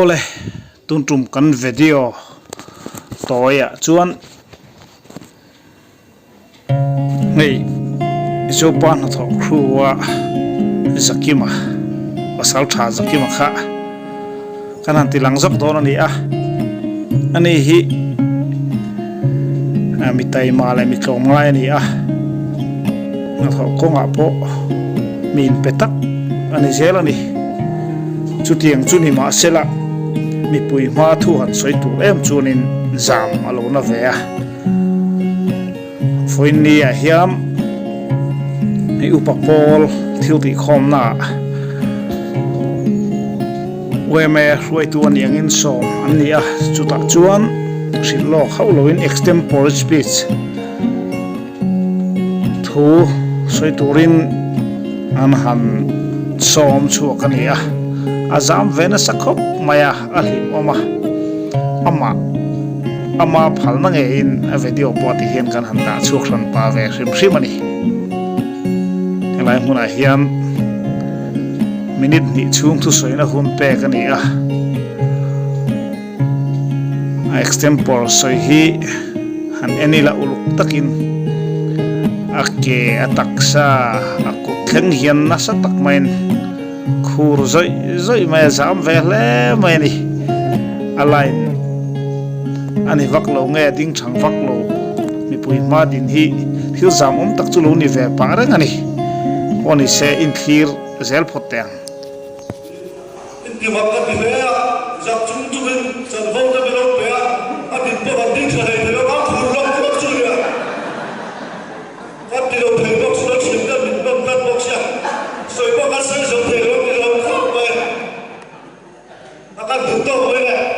ole tuntum kan video toya chuan ngei zopan tho kruwa zakima wasal tha zakima kha kanan tilang zak don ani ani hi mitai mala mi tlom ngai ani na tho konga po min petak ani zelani chutiang chuni ma sela mi pui ma thu han soi tu em chunin zam alo na ve foini a hiam ni upakol thil ti khom na we me ruai tu an yang in som an ni chuta chuan shilo khauloin extempore speech thu soi turin an han som chu kan ni azam vena sakhop maya ali ama phalna nge in a video poti hian kan handa chukran pa ve hrim ani elai huna hian minute ni chung thu soina hun pe kan ni extempore soi hi han enila uluk takin ake ataksa aku thleng hian na sa tak main khur zoi mai zam ve hle mai ni alain ani vaklo nge ding thang vaklo mi pui ma din hi thil zam tak chu lo ni ve pa rang ani oni se in thir zel photeng ti makka ti ve zak chung tu bin san vo da belo pe a tin pe ba ding sa he lo ba khur lo ko chu ya pat ti lo thei box lo chim da min bam tat box ya soi ba ka sai zo thei lo ko ba aka du to we